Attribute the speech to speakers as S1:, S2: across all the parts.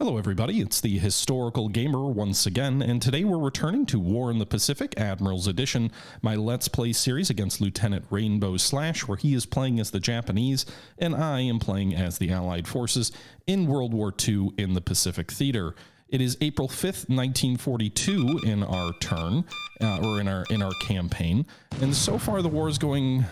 S1: Hello everybody, it's the Historical Gamer once again, and today we're returning to War in the Pacific, Admirals Edition, my Let's Play series against Lieutenant Rainbow Slash, where he is playing as the Japanese, and I am playing as the Allied forces in World War II in the Pacific Theater. It is April 5th, 1942 in our turn, or in our campaign, and so far the war is going,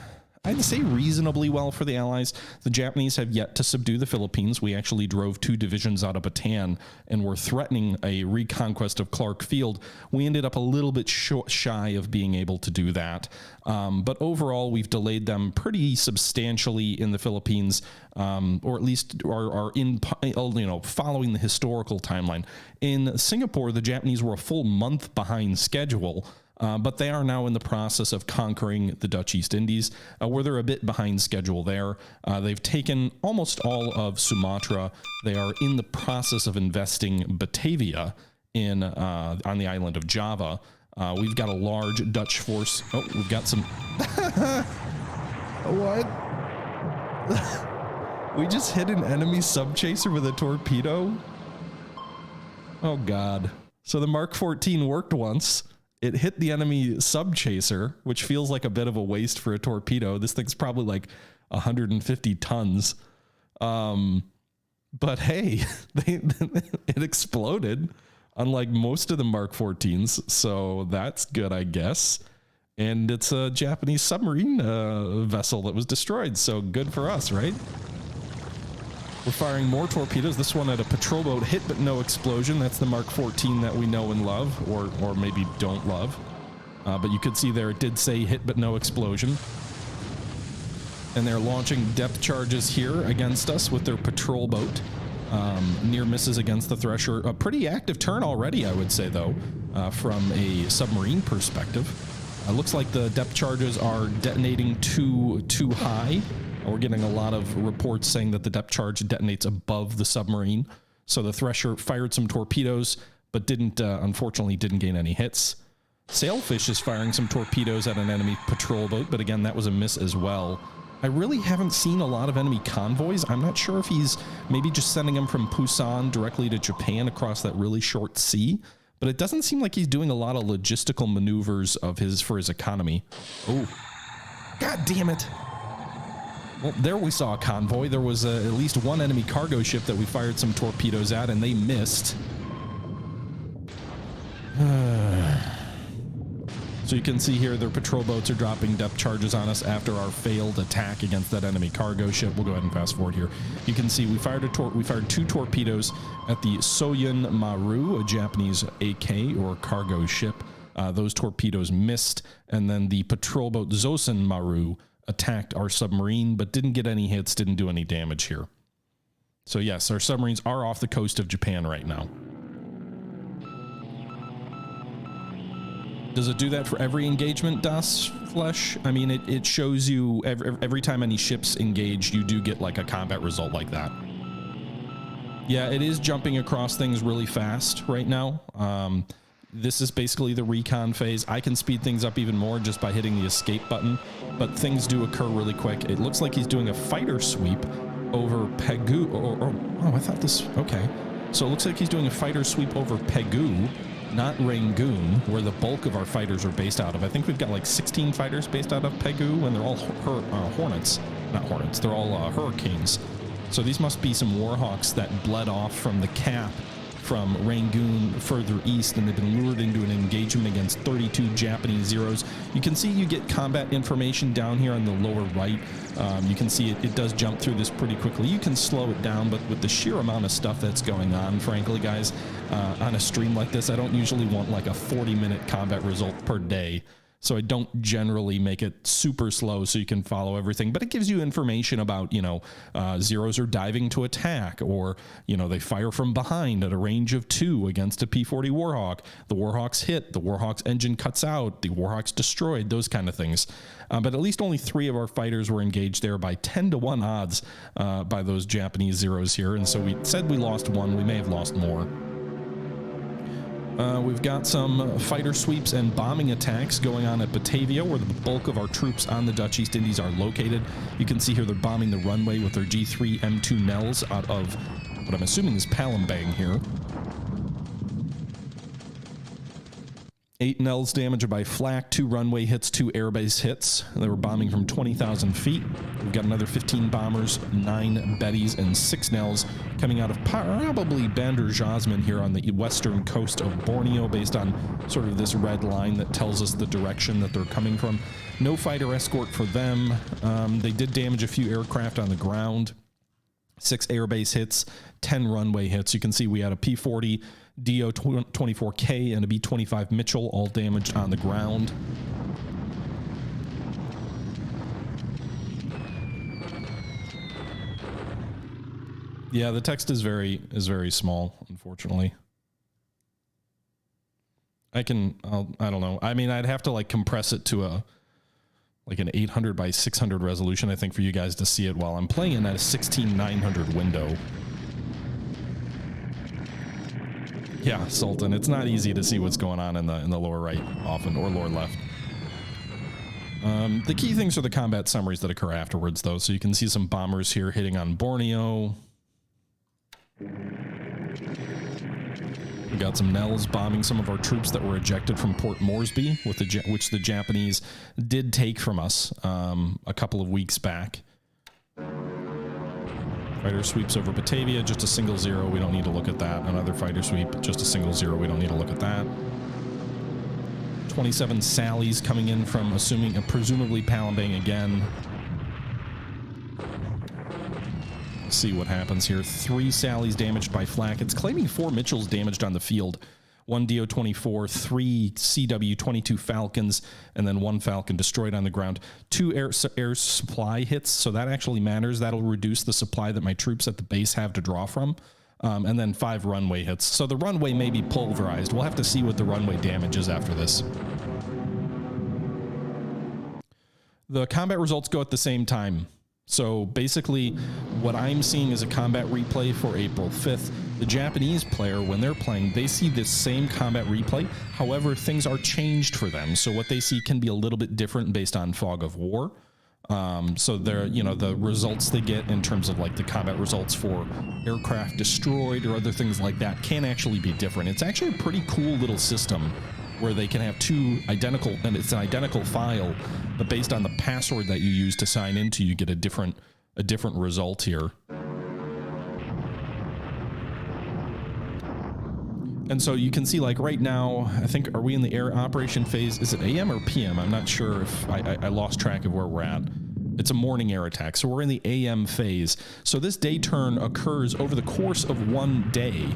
S1: I'd say, reasonably well for the Allies. The Japanese have yet to subdue the Philippines. We actually drove 2 divisions out of Bataan and were threatening a reconquest of Clark Field. We ended up a little bit shy of being able to do that. But overall, we've delayed them pretty substantially in the Philippines, or at least are in, following the historical timeline. In Singapore, the Japanese were a full month behind schedule. But they are now in the process of conquering the Dutch East Indies, where they're a bit behind schedule there. They've taken almost all of Sumatra. They are in the process of investing Batavia in on the island of Java. We've got a large Dutch force. Oh, we've got some... What? We just hit an enemy subchaser with a torpedo? Oh, God. So the Mark 14 worked once. It hit the enemy subchaser, which feels like a bit of a waste for a torpedo. This thing's probably like 150 tons. But hey, it exploded, unlike most of the Mark 14s. So that's good, I guess. And it's a Japanese submarine vessel that was destroyed. So good for us, right? We're firing more torpedoes. This one at a patrol boat, hit but no explosion. That's the Mark 14 that we know and love, or maybe don't love. But you could see there it did say hit but no explosion. And they're launching depth charges here against us with their patrol boat. Near misses against the Thresher. A pretty active turn already, I would say, though, from a submarine perspective. Looks like the depth charges are detonating too high. We're getting a lot of reports saying that the depth charge detonates above the submarine. So the Thresher fired some torpedoes, but unfortunately didn't gain any hits. Sailfish is firing some torpedoes at an enemy patrol boat, but again, that was a miss as well. I really haven't seen a lot of enemy convoys. I'm not sure if he's maybe just sending them from Busan directly to Japan across that really short sea, but it doesn't seem like he's doing a lot of logistical maneuvers for his economy. Oh, God damn it. Well, there we saw a convoy. There was at least one enemy cargo ship that we fired some torpedoes at, and they missed. So you can see here their patrol boats are dropping depth charges on us after our failed attack against that enemy cargo ship. We'll go ahead and fast forward here. You can see we fired 2 torpedoes at the Soyun Maru, a Japanese AK or cargo ship. Those torpedoes missed, and then the patrol boat Zosen Maru attacked our submarine, but didn't get any hits, didn't do any damage here. So yes, our submarines are off the coast of Japan right now. Does it do that for every engagement, Das Flesh? I mean, it shows you every time any ships engage, you do get like a combat result like that. Yeah, it is jumping across things really fast right now. This is basically the recon phase. I can speed things up even more just by hitting the escape button, but things do occur really quick. It looks like he's doing a fighter sweep over Pegu, oh, I thought this, okay. So it looks like he's doing a fighter sweep over Pegu, not Rangoon, where the bulk of our fighters are based out of. I think we've got like 16 fighters based out of Pegu, and they're all Hornets. Not Hornets, they're all Hurricanes. So these must be some Warhawks that bled off from the cap from Rangoon further east, and they've been lured into an engagement against 32 Japanese Zeros. You can see you get combat information down here on the lower right. You can see it does jump through this pretty quickly. You can slow it down, but with the sheer amount of stuff that's going on, frankly, guys, on a stream like this, I don't usually want like a 40-minute combat result per day. So I don't generally make it super slow so you can follow everything, but it gives you information about, Zeros are diving to attack, or, they fire from behind at a range of 2 against a P-40 Warhawk. The Warhawk's hit, the Warhawk's engine cuts out, the Warhawk's destroyed, those kind of things. But at least only 3 of our fighters were engaged there by 10-to-1 odds by those Japanese Zeros here. And so we said we lost 1, we may have lost more. We've got some fighter sweeps and bombing attacks going on at Batavia, where the bulk of our troops on the Dutch East Indies are located. You can see here they're bombing the runway with their G3 M2 Nels out of what I'm assuming is Palembang here. 8 Nels damaged by flak, 2 runway hits, 2 airbase hits. They were bombing from 20,000 feet. We've got another 15 bombers, 9 Bettys, and 6 Nels coming out of probably Bandar Jasmine here on the western coast of Borneo, based on sort of this red line that tells us the direction that they're coming from. No fighter escort for them. They did damage a few aircraft on the ground. 6 airbase hits, 10 runway hits. You can see we had a P-40 DO-24K and a B-25 Mitchell, all damaged on the ground. Yeah, the text is very small, unfortunately. I don't know. I mean, I'd have to like compress it to like an 800 by 600 resolution, I think, for you guys to see it while I'm playing it at a 16:900 window. Yeah, Sultan, it's not easy to see what's going on in the lower right often, or lower left. The key things are the combat summaries that occur afterwards, though. So you can see some bombers here hitting on Borneo. We got some Nels bombing some of our troops that were ejected from Port Moresby, which the Japanese did take from us a couple of weeks back. Fighter sweeps over Batavia, just a single 0. We don't need to look at that. Another fighter sweep, just a single 0. We don't need to look at that. 27 Sallies coming in from presumably Palembang again. Let's see what happens here. 3 Sallies damaged by flak. It's claiming 4 Mitchells damaged on the field. 1 DO-24, 3 CW-22 Falcons, and then 1 Falcon destroyed on the ground. 2 air supply hits, so that actually matters. That'll reduce the supply that my troops at the base have to draw from. And then 5 runway hits. So the runway may be pulverized. We'll have to see what the runway damage is after this. The combat results go at the same time. So basically, what I'm seeing is a combat replay for April 5th. The Japanese player, when they're playing, they see this same combat replay. However, things are changed for them. So what they see can be a little bit different based on fog of war. So they're, the results they get in terms of like the combat results for aircraft destroyed or other things like that can actually be different. It's actually a pretty cool little system where they can have 2 identical, and it's an identical file, but based on the password that you use to sign into, you get a different result here. And so you can see, like right now, I think, are we in the air operation phase? Is it AM or PM? I'm not sure if I lost track of where we're at. It's a morning air attack, so we're in the AM phase. So this day turn occurs over the course of one day,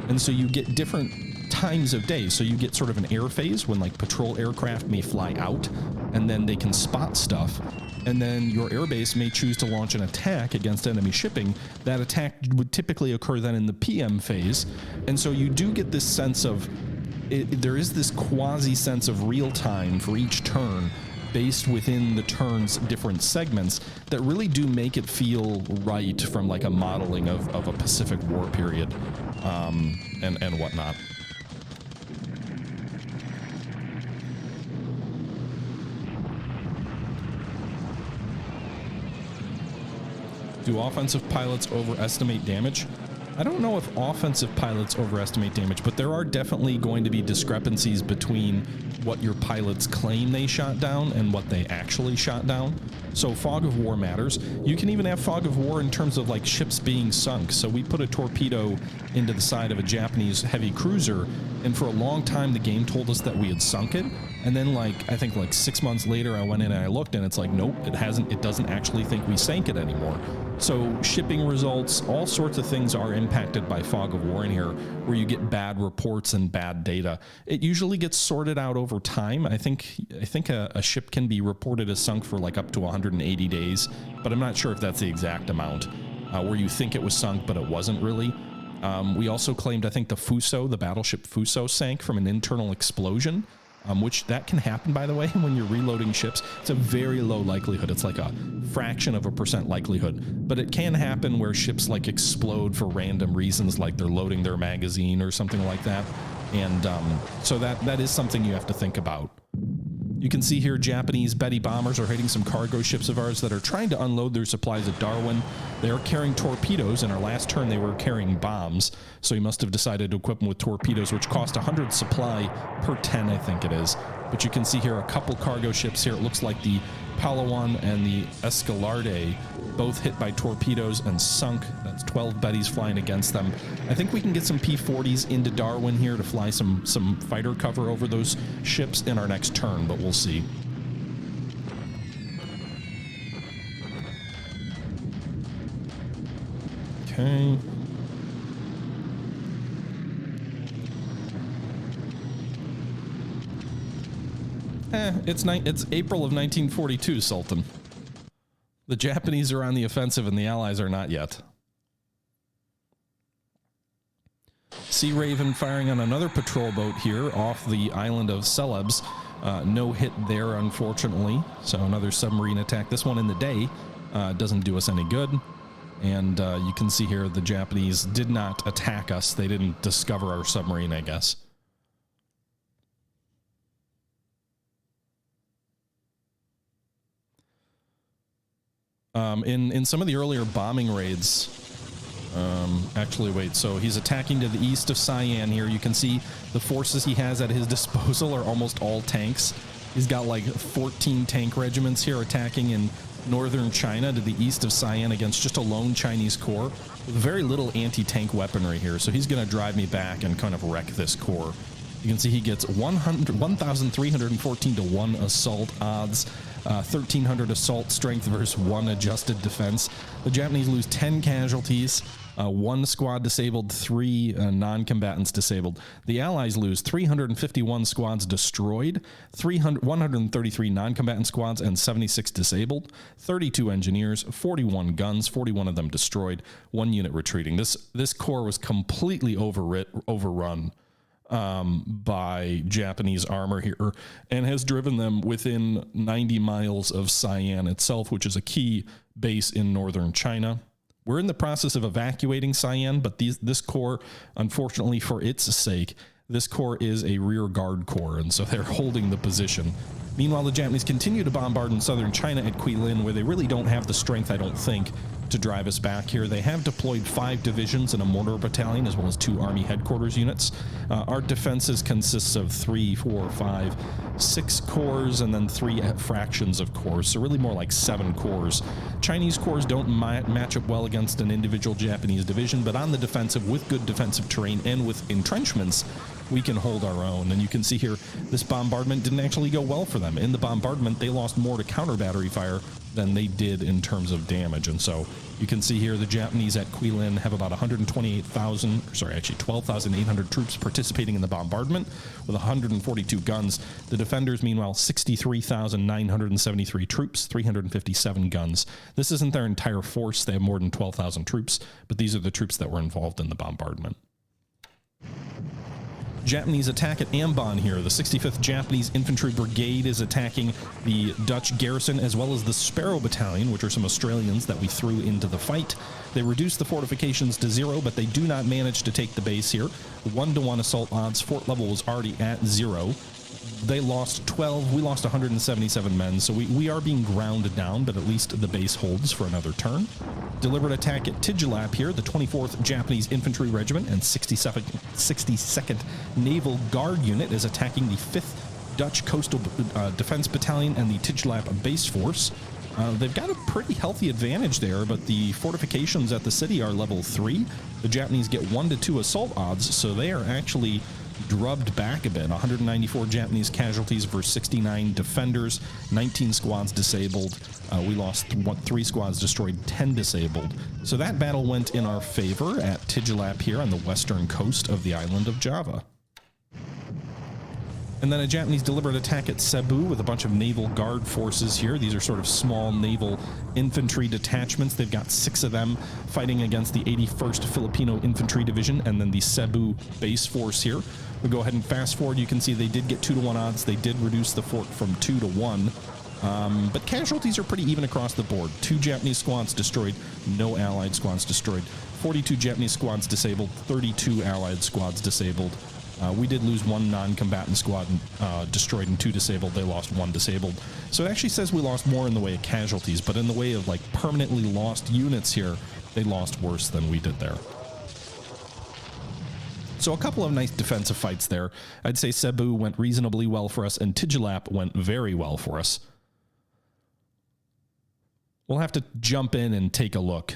S1: and so you get different times of day. So you get sort of an air phase when like patrol aircraft may fly out, and then they can spot stuff. And then your airbase may choose to launch an attack against enemy shipping. That attack would typically occur then in the PM phase. And so you do get this sense of, there is this quasi sense of real time for each turn based within the turn's different segments that really do make it feel right from like a modeling of a Pacific War period and whatnot. Do offensive pilots overestimate damage? I don't know if offensive pilots overestimate damage, but there are definitely going to be discrepancies between what your pilots claim they shot down and what they actually shot down. So fog of war matters. You can even have fog of war in terms of like ships being sunk. So we put a torpedo into the side of a Japanese heavy cruiser, and for a long time the game told us that we had sunk it. And then I think 6 months later I went in and I looked and it's like, nope, it doesn't actually think we sank it anymore. So shipping results, all sorts of things are impacted by fog of war in here, where you get bad reports and bad data. It usually gets sorted out over time. I think a ship can be reported as sunk for like up to 180 days, but I'm not sure if that's the exact amount, where you think it was sunk, but it wasn't really. We also claimed, I think the battleship Fuso sank from an internal explosion. Which that can happen, by the way, when you're reloading ships. It's a very low likelihood. It's like a fraction of a % likelihood, but it can happen where ships like explode for random reasons, like they're loading their magazine or something like that. And so that is something you have to think about. You can see here Japanese Betty bombers are hitting some cargo ships of ours that are trying to unload their supplies at Darwin. They are carrying torpedoes. In our last turn, they were carrying bombs. So he must have decided to equip them with torpedoes, which cost 100 supply per 10, I think it is. But you can see here a couple cargo ships here. It looks like the Palawan and the Escalarde both hit by torpedoes and sunk. That's 12 Bettys flying against them. I think we can get some P-40s into Darwin here to fly some fighter cover over those ships in our next turn, but we'll see. Okay. It's April of 1942, Sultan. The Japanese are on the offensive and the Allies are not yet. Sea Raven firing on another patrol boat here off the island of Celebes. No hit there, unfortunately. So another submarine attack. This one in the day doesn't do us any good. And you can see here the Japanese did not attack us. They didn't discover our submarine, I guess. In some of the earlier bombing raids, actually, wait, so he's attacking to the east of Cyan here. You can see the forces he has at his disposal are almost all tanks. He's got like 14 tank regiments here attacking in northern China to the east of Cyan against just a lone Chinese corps with very little anti-tank weaponry here. So he's going to drive me back and kind of wreck this corps. You can see he gets 1,314 to 1 assault odds. 1,300 assault strength versus 1 adjusted defense. The Japanese lose 10 casualties, 1 squad disabled, 3 non-combatants disabled. The Allies lose 351 squads destroyed, 133 non-combatant squads, and 76 disabled, 32 engineers, 41 guns, 41 of them destroyed, 1 unit retreating. This corps was completely overrun by Japanese armor here and has driven them within 90 miles of Cyan itself, which is a key base in northern China. We're in the process of evacuating Cyan, but this corps, unfortunately for its sake, this corps is a rear guard corps, and so they're holding the position. Meanwhile, the Japanese continue to bombard in southern China at Guilin, where they really don't have the strength, I don't think, to drive us back here. They have deployed 5 divisions and a mortar battalion, as well as 2 Army headquarters units. Our defenses consists of 3, 4, 5, 6 corps, and then 3 fractions of corps, so really more like 7 corps. Chinese corps don't match up well against an individual Japanese division, but on the defensive, with good defensive terrain and with entrenchments, we can hold our own. And you can see here, this bombardment didn't actually go well for them. In the bombardment, they lost more to counter battery fire than they did in terms of damage. And so you can see here the Japanese at Guilin have about 12,800 troops participating in the bombardment with 142 guns. The defenders, meanwhile, 63,973 troops, 357 guns. This isn't their entire force. They have more than 12,000 troops, but these are the troops that were involved in the bombardment. Japanese attack at Ambon here. The 65th Japanese Infantry Brigade is attacking the Dutch garrison, as well as the Sparrow Battalion, which are some Australians that we threw into the fight. They reduced the fortifications to 0, but they do not manage to take the base here. 1-to-1 assault odds. Fort level was already at 0. They lost 12. We lost 177 men, so we are being ground down, but at least the base holds for another turn. Deliberate attack at Tigilap here. The 24th Japanese Infantry Regiment and 62nd Naval Guard Unit is attacking the 5th Dutch Coastal Defense Battalion and the Tigilap base force. They've got a pretty healthy advantage there, but the fortifications at the city are level 3. The Japanese get 1 to 2 assault odds, so they are actually drubbed back a bit. 194 Japanese casualties versus 69 defenders, 19 squads disabled. We lost 3 squads destroyed, 10 disabled. So that battle went in our favor at Tigilap here on the western coast of the island of Java. And then a Japanese deliberate attack at Cebu with a bunch of naval guard forces here. These are sort of small naval infantry detachments. They've got 6 of them fighting against the 81st Filipino Infantry Division and then the Cebu base force here. We'll go ahead and fast forward. You can see they did get 2-to-1 odds. They did reduce the fort from 2 to 1. But casualties are pretty even across the board. 2 Japanese squads destroyed, no Allied squads destroyed. 42 Japanese squads disabled, 32 Allied squads disabled. We did lose 1 non-combatant squad destroyed and 2 disabled. They lost 1 disabled. So it actually says we lost more in the way of casualties, but in the way of like permanently lost units here, they lost worse than we did there. So a couple of nice defensive fights there. I'd say Cebu went reasonably well for us, and Tigilap went very well for us. We'll have to jump in and take a look.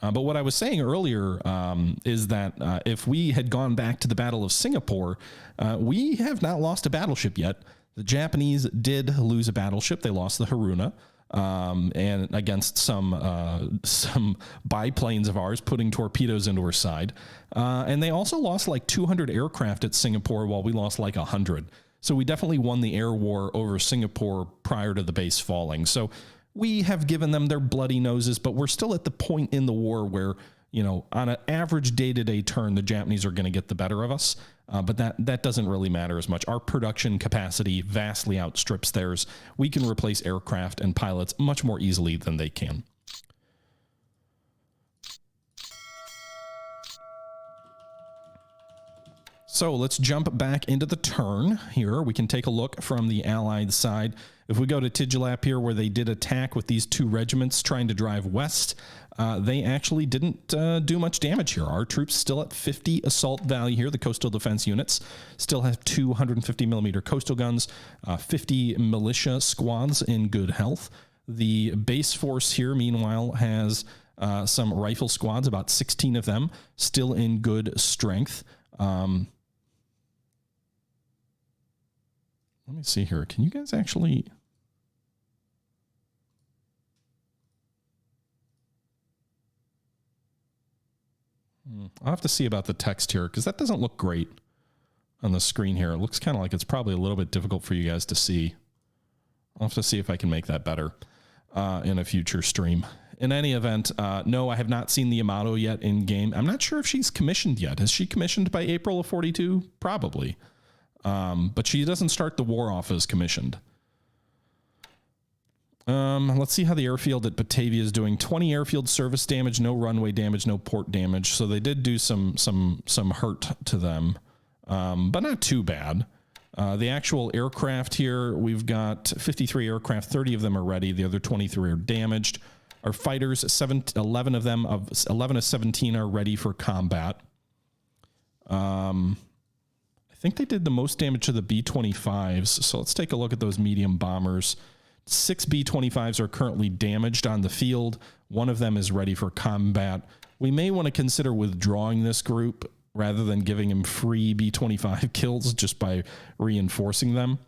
S1: But what I was saying earlier is that if we had gone back to the Battle of Singapore, we have not lost a battleship yet. The Japanese did lose a battleship. They lost the Haruna, and against some biplanes of ours putting torpedoes into her side. And they also lost like 200 aircraft at Singapore while we lost like 100. So we definitely won the air war over Singapore prior to the base falling. So we have given them their bloody noses, but we're still at the point in the war where, you know, on an average day-to-day turn, the Japanese are going to get the better of us. But that doesn't really matter as much. Our production capacity vastly outstrips theirs. We can replace aircraft and pilots much more easily than they can. So let's jump back into the turn here. We can take a look from the Allied side. If we go to Tigilap here, where they did attack with these 2 regiments trying to drive west, they actually didn't do much damage here. Our troops still at 50 assault value here. The coastal defense units still have 250 millimeter coastal guns, 50 militia squads in good health. The base force here, meanwhile, has some rifle squads, about 16 of them, still in good strength. Let me see here. Can you guys actually... I'll have to see about the text here, because that doesn't look great on the screen here. It looks kind of like it's probably a little bit difficult for you guys to see. I'll have to see if I can make that better in a future stream. In any event, no, I have not seen the Yamato yet in game. I'm not sure if she's commissioned yet. Is she commissioned by April of 42? Probably. But she doesn't start the war off as commissioned. Let's see how the airfield at Batavia is doing. 20 airfield service damage, no runway damage, no port damage. So they did do some hurt to them, but not too bad. The actual aircraft here, we've got 53 aircraft, 30 of them are ready. The other 23 are damaged. Our fighters, 11 of them, 11 of 17 are ready for combat. I think they did the most damage to the B-25s. So let's take a look at those medium bombers. 6 B-25s are currently damaged on the field. 1 of them is ready for combat. We may want to consider withdrawing this group rather than giving him free B-25 kills just by reinforcing them.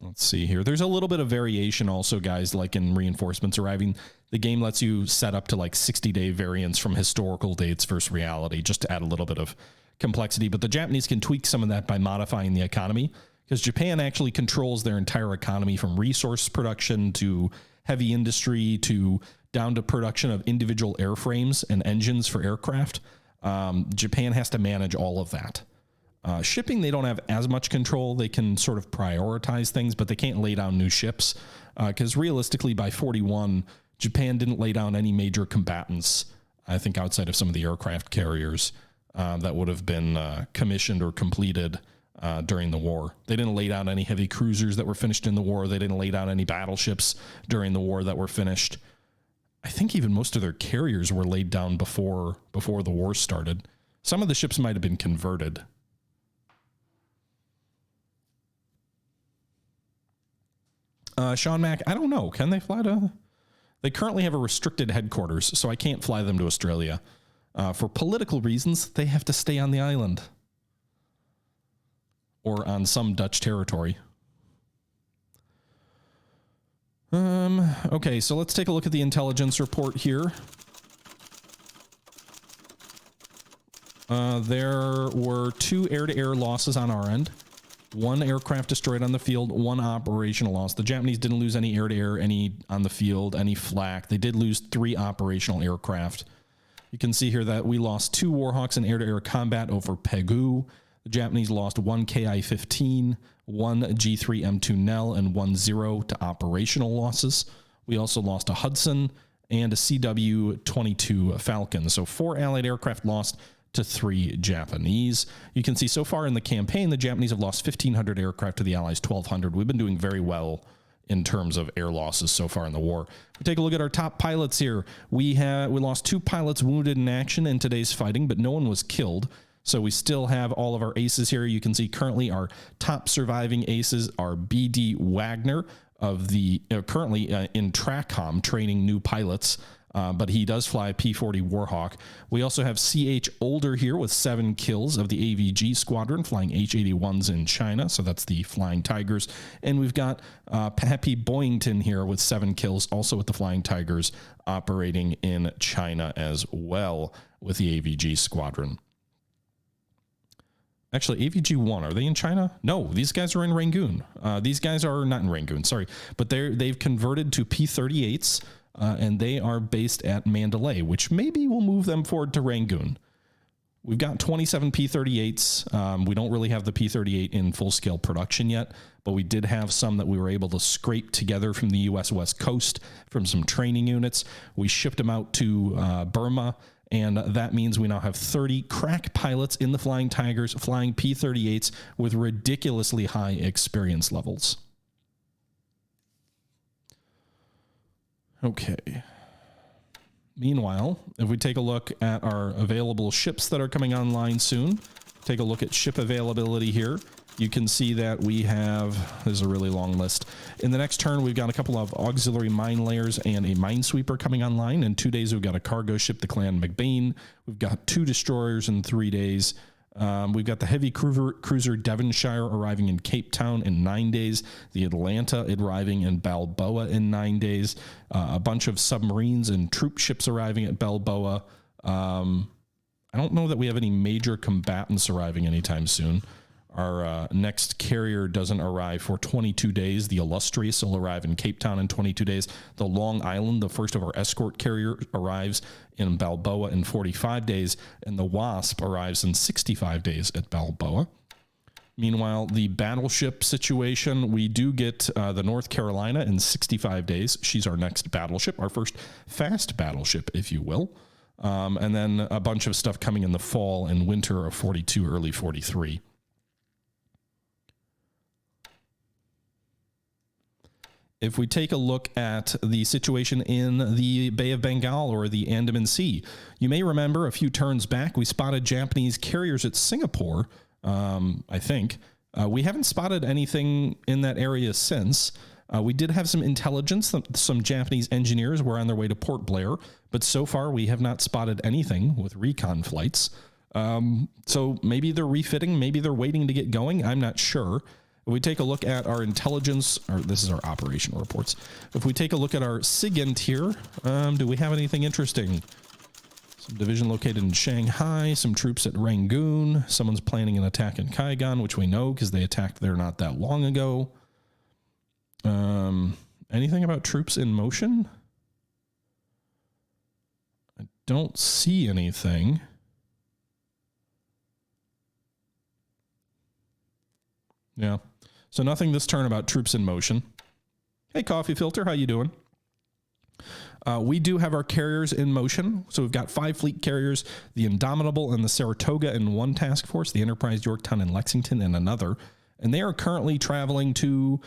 S1: Let's see here. There's a little bit of variation also, guys, like in reinforcements arriving. The game lets you set up to like 60-day variants from historical dates versus reality, just to add a little bit of complexity. But the Japanese can tweak some of that by modifying the economy, because Japan actually controls their entire economy from resource production to heavy industry to down to production of individual airframes and engines for aircraft. Japan has to manage all of that. Shipping, they don't have as much control. They can sort of prioritize things, but they can't lay down new ships because realistically by 41, Japan didn't lay down any major combatants, I think, outside of some of the aircraft carriers that would have been commissioned or completed during the war. They didn't lay down any heavy cruisers that were finished in the war. They didn't lay down any battleships during the war that were finished. I think even most of their carriers were laid down before the war started. Some of the ships might have been converted. Sean Mack, I don't know. Can they fly to... They currently have a restricted headquarters, so I can't fly them to Australia. For political reasons, they have to stay on the island. Or on some Dutch territory. Okay, so let's take a look at the intelligence report here. There were 2 air-to-air losses on our end. 1 aircraft destroyed on the field, 1 operational loss. The Japanese didn't lose any air-to-air, any on the field, any flak. They did lose 3 operational aircraft. You can see here that we lost 2 Warhawks in air-to-air combat over Pegu. The Japanese lost 1 Ki-15, 1 G3 M2 Nell, and 1 0 to operational losses. We also lost a Hudson and a CW-22 Falcon. So 4 Allied aircraft lost to 3 Japanese. You can see so far in the campaign, the Japanese have lost 1,500 aircraft to the Allies 1,200. We've been doing very well in terms of air losses so far in the war. We take a look at our top pilots here. We lost 2 pilots wounded in action in today's fighting, but no one was killed. So we still have all of our aces here. You can see currently our top surviving aces are BD Wagner of the currently in TRACOM training new pilots. But he does fly a P-40 Warhawk. We also have C.H. Older here with 7 kills of the AVG squadron flying H-81s in China. So that's the Flying Tigers. And we've got Happy Boyington here with 7 kills, also with the Flying Tigers, operating in China as well with the AVG squadron. Actually, AVG-1, are they in China? No, these guys are in Rangoon. These guys are not in Rangoon, sorry. But they've converted to P-38s. And they are based at Mandalay, which maybe will move them forward to Rangoon. We've got 27 P-38s. We don't really have the P-38 in full-scale production yet, but we did have some that we were able to scrape together from the U.S. West Coast from some training units. We shipped them out to Burma, and that means we now have 30 crack pilots in the Flying Tigers flying P-38s with ridiculously high experience levels. Okay. Meanwhile, if we take a look at our available ships that are coming online soon, take a look at ship availability here. You can see that we have, there's a really long list. In the next turn, we've got a couple of auxiliary mine layers and a minesweeper coming online. In 2 days, we've got a cargo ship, the Clan McBain. We've got 2 destroyers in 3 days. We've got the heavy cruiser Devonshire arriving in Cape Town in 9 days. The Atlanta arriving in Balboa in 9 days. A bunch of submarines and troop ships arriving at Balboa. I don't know that we have any major combatants arriving anytime soon. Our next carrier doesn't arrive for 22 days. The Illustrious will arrive in Cape Town in 22 days. The Long Island, the first of our escort carrier, arrives in Balboa in 45 days. And the Wasp arrives in 65 days at Balboa. Meanwhile, the battleship situation, we do get the North Carolina in 65 days. She's our next battleship, our first fast battleship, if you will. And then a bunch of stuff coming in the fall and winter of 42, early 43. If we take a look at the situation in the Bay of Bengal or the Andaman Sea, you may remember a few turns back, we spotted Japanese carriers at Singapore, I think. We haven't spotted anything in that area since. We did have some intelligence that some Japanese engineers were on their way to Port Blair, but so far we have not spotted anything with recon flights. So maybe they're refitting, maybe they're waiting to get going. I'm not sure. If we take a look at our intelligence, or this is our operational reports. If we take a look at our SIGINT here, do we have anything interesting? Some division located in Shanghai, some troops at Rangoon, someone's planning an attack in Kaigan, which we know because they attacked there not that long ago. Anything about troops in motion? I don't see anything. Yeah. So nothing this turn about troops in motion. Hey, Coffee Filter, how you doing? We do have our carriers in motion. So we've got 5 fleet carriers, the Indomitable and the Saratoga in one task force, the Enterprise, Yorktown, and Lexington in another. And they are currently traveling to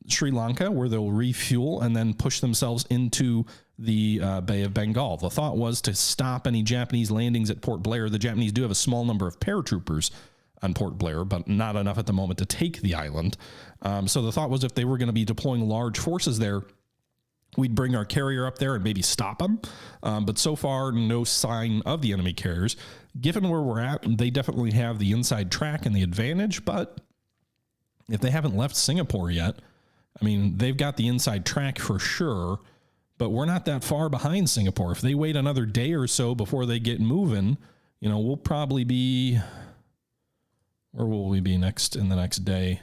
S1: Sri Lanka, where they'll refuel and then push themselves into the Bay of Bengal. The thought was to stop any Japanese landings at Port Blair. The Japanese do have a small number of paratroopers on Port Blair, but not enough at the moment to take the island. So the thought was if they were going to be deploying large forces there, we'd bring our carrier up there and maybe stop them. But so far, no sign of the enemy carriers. Given where we're at, they definitely have the inside track and the advantage, but if they haven't left Singapore yet, I mean, they've got the inside track for sure, but we're not that far behind Singapore. If they wait another day or so before they get moving, you know, we'll probably be... Where will we be next in the next day?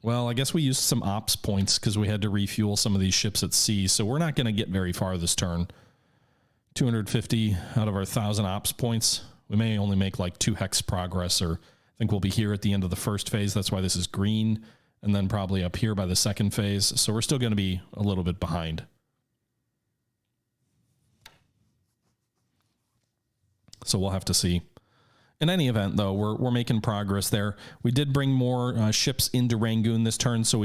S1: Well, I guess we used some ops points because we had to refuel some of these ships at sea. So we're not going to get very far this turn. 250 out of our 1,000 ops points. We may only make like 2 hex progress, or I think we'll be here at the end of the first phase. That's why this is green. and then probably up here by the second phase. So we're still going to be a little bit behind. So we'll have to see. In any event, though, we're making progress there. We did bring more ships into Rangoon this turn, so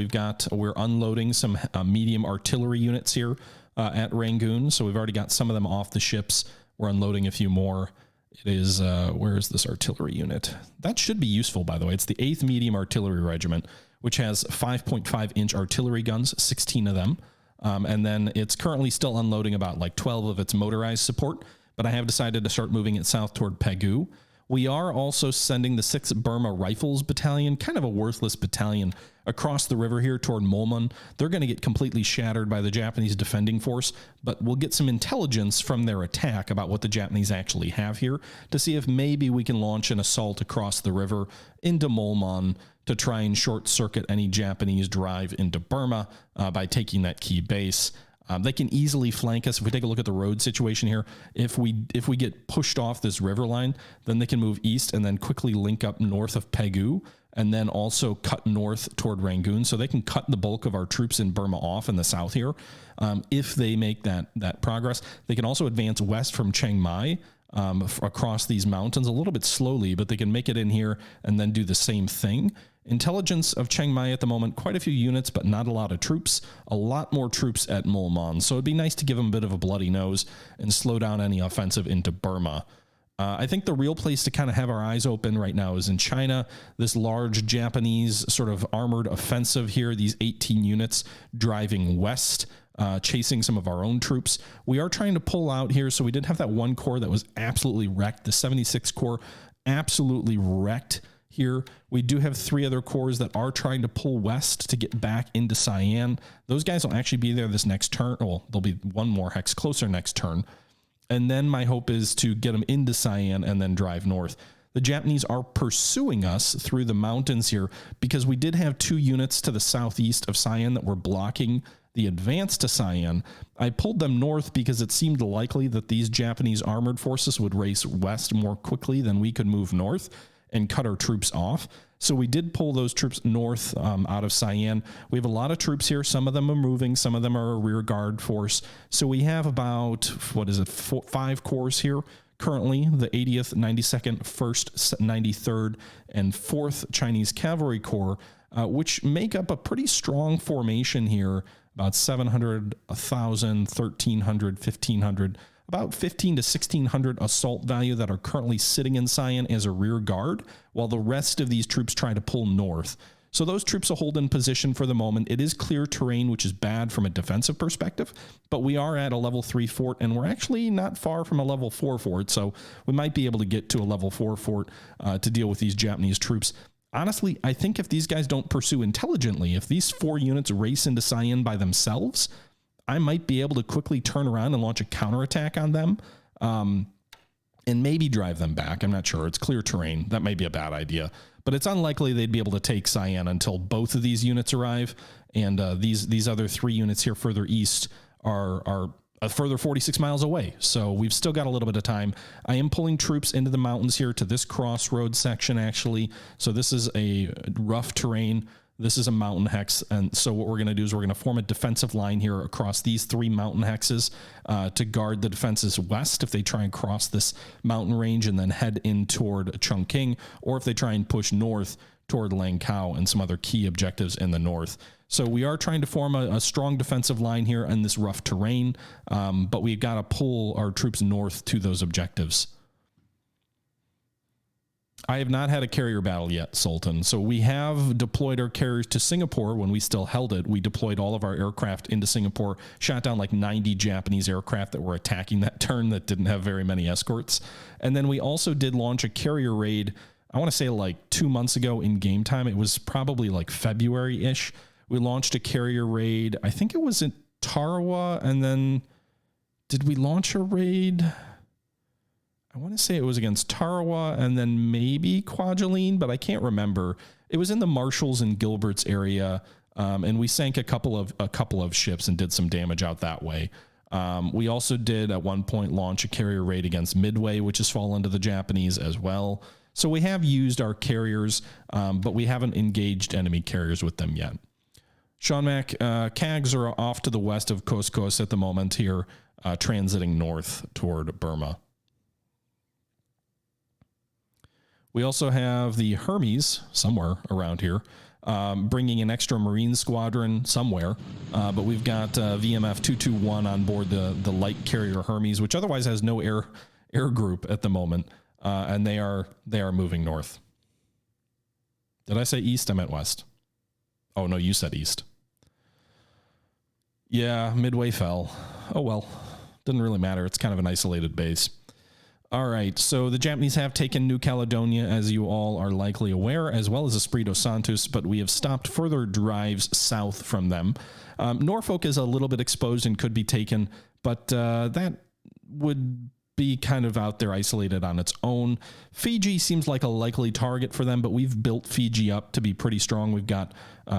S1: we're unloading some medium artillery units here at Rangoon. So we've already got some of them off the ships. We're unloading a few more. It is, where is this artillery unit? That should be useful, by the way. It's the 8th Medium Artillery Regiment, which has 5.5-inch artillery guns, 16 of them. And then it's currently still unloading about like 12 of its motorized support, but I have decided to start moving it south toward Pegu. We are also sending the 6th Burma Rifles Battalion, kind of a worthless battalion, across the river here toward Molmun. They're going to get completely shattered by the Japanese defending force, but we'll get some intelligence from their attack about what the Japanese actually have here to see if maybe we can launch an assault across the river into Molmun to try and short circuit any Japanese drive into Burma by taking that key base. They can easily flank us. If we take a look at the road situation here, if we get pushed off this river line, then they can move east and then quickly link up north of Pegu and then also cut north toward Rangoon. So they can cut the bulk of our troops in Burma off in the south here. If they make that progress, they can also advance west from Chiang Mai across these mountains a little bit slowly, but they can make it in here and then do the same thing. Intelligence of Chiang Mai at the moment, quite a few units, but not a lot of troops. A lot more troops at Molmun. So it'd be nice to give them a bit of a bloody nose and slow down any offensive into Burma. I think the real place to kind of have our eyes open right now is in China. This large Japanese sort of armored offensive here, these 18 units driving west, chasing some of our own troops. We are trying to pull out here. So we did have that one corps that was absolutely wrecked. The 76th Corps absolutely wrecked here. We do have 3 other corps that are trying to pull west to get back into Cyan. Those guys will actually be there this next turn. Well, there'll be one more hex closer next turn. And then my hope is to get them into Cyan and then drive north. The Japanese are pursuing us through the mountains here because we did have 2 units to the southeast of Cyan that were blocking the advance to Cyan. I pulled them north because it seemed likely that these Japanese armored forces would race west more quickly than we could move north and cut our troops off. So we did pull those troops north out of Cyan. We have a lot of troops here. Some of them are moving. Some of them are a rear guard force. So we have about, 5 corps here currently. The 80th, 92nd, 1st, 93rd, and 4th Chinese Cavalry Corps, which make up a pretty strong formation here. About 700, 1,000, 1,300, 1,500, about 15 to 1,600 assault value that are currently sitting in Cyan as a rear guard, while the rest of these troops try to pull north. So those troops will hold in position for the moment. It is clear terrain, which is bad from a defensive perspective, but we are at a level 3 fort, and we're actually not far from a level 4 fort, so we might be able to get to a level 4 fort to deal with these Japanese troops. Honestly, I think if these guys don't pursue intelligently, if these 4 units race into Cyan by themselves, I might be able to quickly turn around and launch a counterattack on them and maybe drive them back. I'm not sure. It's clear terrain. That may be a bad idea, but it's unlikely they'd be able to take Cyan until both of these units arrive. And these other 3 units here further east are a further 46 miles away. So we've still got a little bit of time. I am pulling troops into the mountains here to this crossroad section, actually. So this is a rough terrain. This is a mountain hex, and so what we're going to do is we're going to form a defensive line here across these 3 mountain hexes to guard the defenses west if they try and cross this mountain range and then head in toward Chongqing, or if they try and push north toward Langkao and some other key objectives in the north. So we are trying to form a strong defensive line here in this rough terrain, but we've got to pull our troops north to those objectives. I have not had a carrier battle yet, Sultan. So we have deployed our carriers to Singapore when we still held it. We deployed all of our aircraft into Singapore, shot down like 90 Japanese aircraft that were attacking that turn that didn't have very many escorts. And then we also did launch a carrier raid, I want to say like 2 months ago in game time. It was probably like February-ish. We launched a carrier raid. I think it was in Tarawa. And then did we launch a raid? I want to say it was against Tarawa and then maybe Kwajalein, but I can't remember. It was in the Marshalls and Gilbert's area, and we sank a couple of ships and did some damage out that way. We also did at one point launch a carrier raid against Midway, which has fallen to the Japanese as well. So we have used our carriers, but we haven't engaged enemy carriers with them yet. Sean Mac, CAGs are off to the west of Coast at the moment here, transiting north toward Burma. We also have the Hermes somewhere around here, bringing an extra Marine squadron somewhere. But we've got VMF 221 on board the light carrier Hermes, which otherwise has no air group at the moment. And they are moving north. Did I say east? I meant west. Oh, no, you said east. Yeah, Midway fell. Oh, well, doesn't really matter. It's kind of an isolated base. All right, so the Japanese have taken New Caledonia, as you all are likely aware, as well as Espirito Santos, but we have stopped further drives south from them. Norfolk is a little bit exposed and could be taken, but that would be kind of out there isolated on its own. Fiji seems like a likely target for them, but we've built Fiji up to be pretty strong. We've got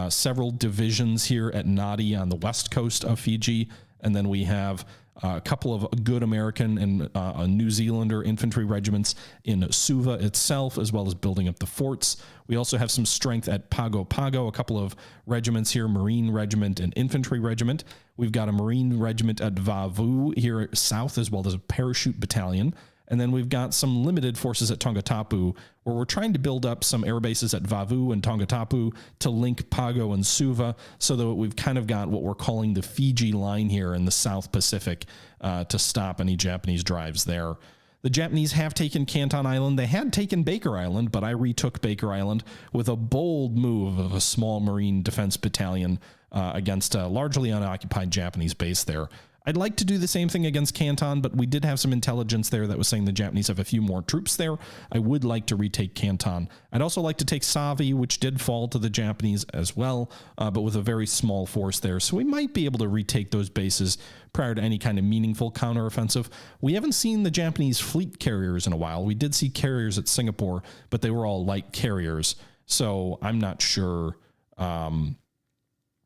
S1: several divisions here at Nadi on the west coast of Fiji, and then we have a couple of good American and New Zealander infantry regiments in Suva itself, as well as building up the forts. We also have some strength at Pago Pago, a couple of regiments here, Marine Regiment and Infantry Regiment. We've got a Marine Regiment at Vavu here south, as well as a Parachute Battalion. And then we've got some limited forces at Tongatapu, where we're trying to build up some air bases at Vavu and Tongatapu to link Pago and Suva, so that we've kind of got what we're calling the Fiji line here in the South Pacific to stop any Japanese drives there. The Japanese have taken Canton Island. They had taken Baker Island, but I retook Baker Island with a bold move of a small Marine Defense Battalion against a largely unoccupied Japanese base there. I'd like to do the same thing against Canton, but we did have some intelligence there that was saying the Japanese have a few more troops there. I would like to retake Canton. I'd also like to take Savi, which did fall to the Japanese as well, but with a very small force there. So we might be able to retake those bases prior to any kind of meaningful counteroffensive. We haven't seen the Japanese fleet carriers in a while. We did see carriers at Singapore, but they were all light carriers. So I'm not sure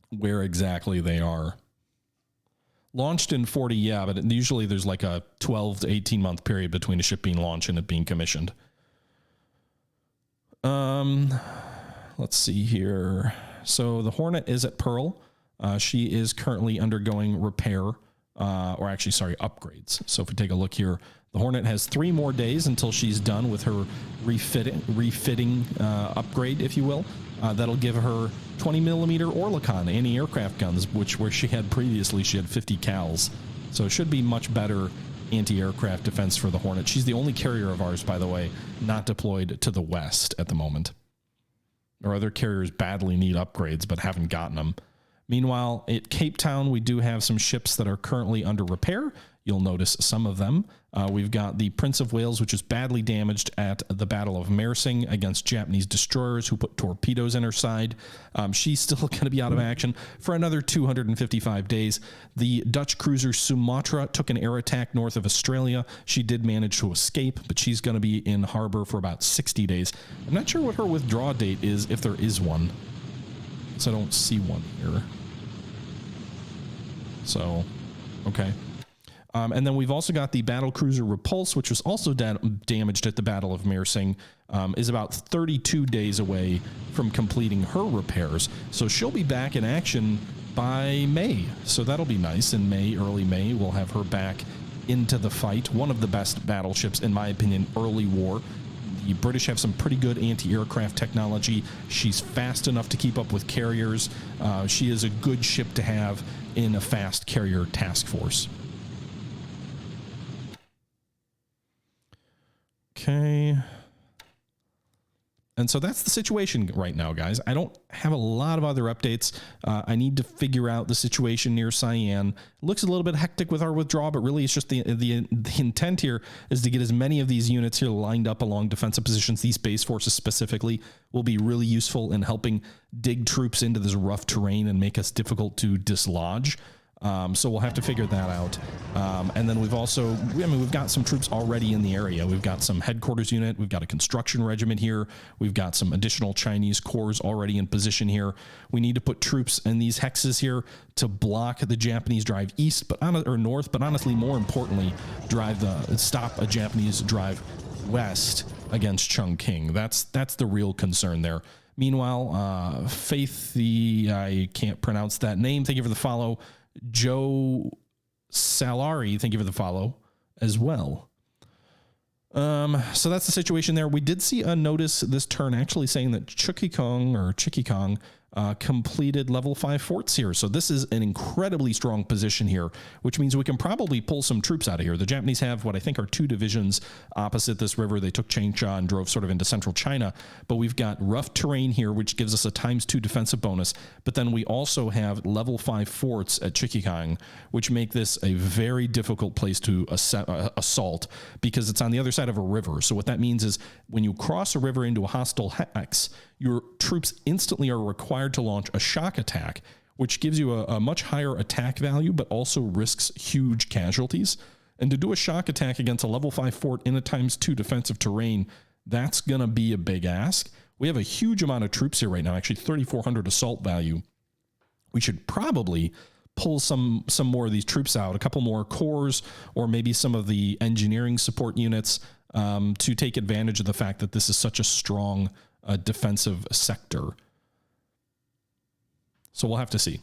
S1: where exactly they are. Launched in 40, yeah, but usually there's like a 12 to 18 month period between a ship being launched and it being commissioned. Let's see here. So the Hornet is at Pearl. She is currently undergoing repair, or actually, sorry, upgrades. So if we take a look here, the Hornet has 3 more days until she's done with her refitting upgrade, if you will. That'll give her 20mm Orlikon anti-aircraft guns, where she had previously, she had 50 cals. So it should be much better anti-aircraft defense for the Hornet. She's the only carrier of ours, by the way, not deployed to the west at the moment. Our other carriers badly need upgrades, but haven't gotten them. Meanwhile, at Cape Town, we do have some ships that are currently under repair. You'll notice some of them. We've got the Prince of Wales, which is badly damaged at the Battle of Mersing against Japanese destroyers who put torpedoes in her side. She's still going to be out of action for another 255 days. The Dutch cruiser Sumatra took an air attack north of Australia. She did manage to escape, but she's going to be in harbor for about 60 days. I'm not sure what her withdrawal date is, if there is one. So I don't see one here. So, okay. And then we've also got the battle cruiser Repulse, which was also damaged at the Battle of Mersing, is about 32 days away from completing her repairs. So she'll be back in action by May. So that'll be nice. In May, early May, we'll have her back into the fight. One of the best battleships, in my opinion, early war. The British have some pretty good anti-aircraft technology. She's fast enough to keep up with carriers. She is a good ship to have in a fast carrier task force. Okay. And so that's the situation right now, guys. I don't have a lot of other updates. I need to figure out the situation near Cyan. It looks a little bit hectic with our withdrawal, but really it's just the intent here is to get as many of these units here lined up along defensive positions. These base forces specifically will be really useful in helping dig troops into this rough terrain and make us difficult to dislodge. So we'll have to figure that out. And then we've also, we've got some troops already in the area. We've got some headquarters unit. We've got a construction regiment here. We've got some additional Chinese corps already in position here. We need to put troops in these hexes here to block the Japanese drive east, or north, but honestly, more importantly, stop a Japanese drive west against Chongqing. That's the real concern there. Meanwhile, Faith, I can't pronounce that name. Thank you for the follow. Joe Salari, thank you for the follow as well. So that's the situation there. We did see a notice this turn actually saying that Chikikong completed level 5 forts here. So this is an incredibly strong position here, which means we can probably pull some troops out of here. The Japanese have what I think are 2 divisions opposite this river. They took Changsha and drove sort of into central China, but we've got rough terrain here, which gives us a ×2 defensive bonus. But then we also have level 5 forts at Chikikong, which make this a very difficult place to assault because it's on the other side of a river. So what that means is when you cross a river into a hostile hex, your troops instantly are required to launch a shock attack, which gives you a much higher attack value, but also risks huge casualties. And to do a shock attack against a level 5 fort in a ×2 defensive terrain, that's going to be a big ask. We have a huge amount of troops here right now, actually 3,400 assault value. We should probably pull some more of these troops out, a couple more corps, or maybe some of the engineering support units to take advantage of the fact that this is such a strong defensive sector. So we'll have to see.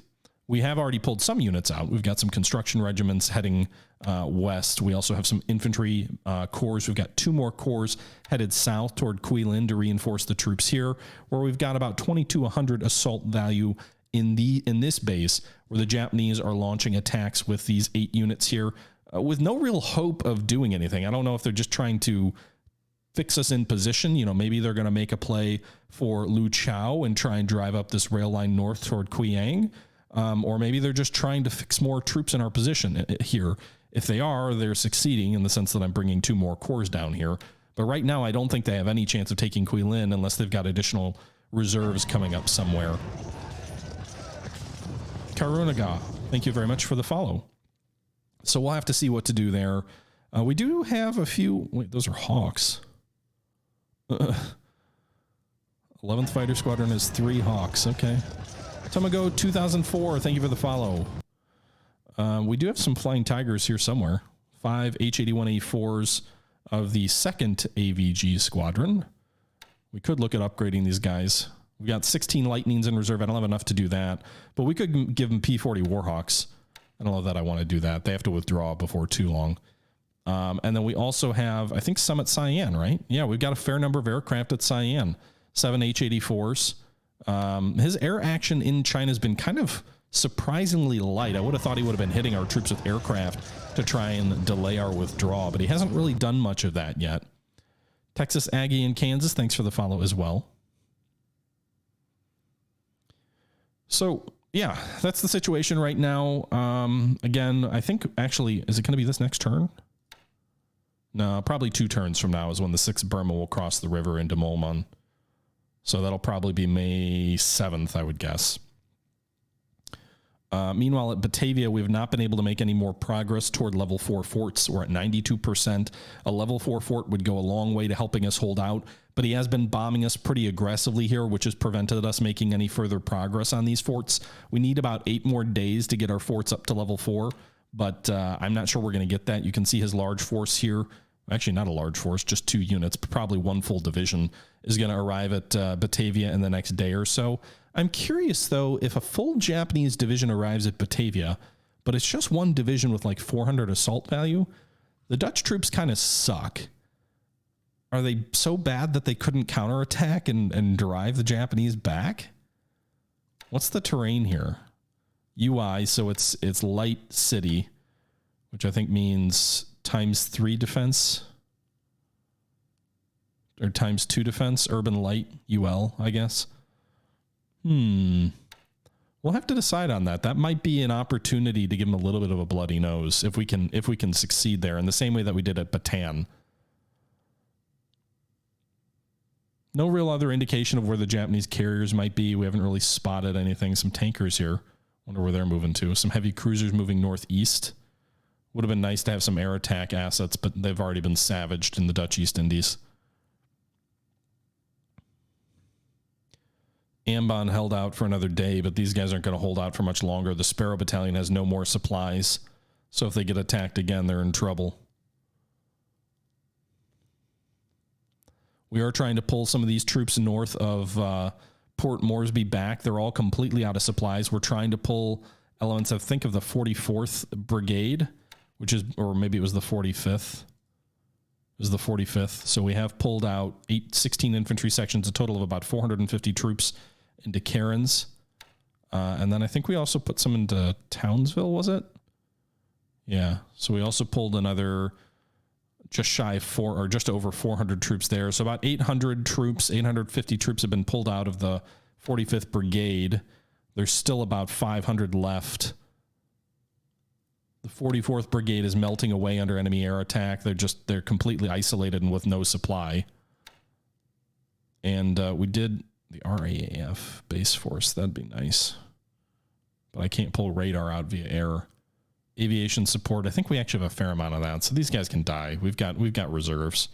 S1: We have already pulled some units out. We've got some construction regiments heading west. We also have some infantry corps. We've got 2 more corps headed south toward Guilin to reinforce the troops here, where we've got about 2,200 assault value in this base, where the Japanese are launching attacks with these 8 units here with no real hope of doing anything. I don't know if they're just trying to fix us in position. You know, maybe they're going to make a play for Lu Chao and try and drive up this rail line north toward Quyang. Or maybe they're just trying to fix more troops in our position here. If they are, they're succeeding in the sense that I'm bringing 2 more corps down here. But right now, I don't think they have any chance of taking Guilin unless they've got additional reserves coming up somewhere. Karunaga, thank you very much for the follow. So we'll have to see what to do there. We do have a few... Wait, those are Hawks. 11th Fighter Squadron has 3 Hawks. Okay. Tomago 2004, thank you for the follow. We do have some Flying Tigers here somewhere. 5 H-81A4s of the 2nd AVG Squadron. We could look at upgrading these guys. We've got 16 Lightnings in reserve. I don't have enough to do that. But we could give them P-40 Warhawks. I don't know that I want to do that. They have to withdraw before too long. And then we also have, I think, some at Cyan, right? Yeah, we've got a fair number of aircraft at Cyan. 7 H-84s. His air action in China has been kind of surprisingly light. I would have thought he would have been hitting our troops with aircraft to try and delay our withdrawal, but he hasn't really done much of that yet. Texas Aggie in Kansas, thanks for the follow as well. So, yeah, that's the situation right now. Again, I think, actually, is it going to be this next turn? No, probably 2 turns from now is when the 6th Burma will cross the river into Molman. So that'll probably be May 7th, I would guess. Meanwhile, at Batavia, we have not been able to make any more progress toward level 4 forts. We're at 92%. A level 4 fort would go a long way to helping us hold out, but he has been bombing us pretty aggressively here, which has prevented us making any further progress on these forts. We need about 8 more days to get our forts up to level 4, but I'm not sure we're going to get that. You can see his large force here. Actually, not a large force, just 2 units, but probably 1 full division is going to arrive at Batavia in the next day or so. I'm curious, though, if a full Japanese division arrives at Batavia, but it's just 1 division with like 400 assault value, the Dutch troops kind of suck. Are they so bad that they couldn't counterattack and drive the Japanese back? What's the terrain here? UI, so it's light city, which I think means ×3 defense. Or ×2 defense, urban light, UL, I guess. We'll have to decide on that. That might be an opportunity to give them a little bit of a bloody nose if we can succeed there in the same way that we did at Bataan. No real other indication of where the Japanese carriers might be. We haven't really spotted anything. Some tankers here. Wonder where they're moving to. Some heavy cruisers moving northeast. Would have been nice to have some air attack assets, but they've already been savaged in the Dutch East Indies. Ambon held out for another day, but these guys aren't going to hold out for much longer. The Sparrow Battalion has no more supplies, so if they get attacked again, they're in trouble. We are trying to pull some of these troops north of Port Moresby back. They're all completely out of supplies. We're trying to pull elements, I think, of the 44th Brigade, which is, or maybe it was the 45th. It was the 45th. So we have pulled out 16 infantry sections, a total of about 450 troops into Cairns. And then I think we also put some into Townsville, was it? Yeah. So we also pulled another just shy of just over 400 troops there. So about 800 troops, 850 troops have been pulled out of the 45th Brigade. There's still about 500 left. The 44th Brigade is melting away under enemy air attack. They're completely isolated and with no supply. And we did the RAAF base force. That'd be nice. But I can't pull radar out via air. Aviation support. I think we actually have a fair amount of that. So these guys can die. We've got reserves.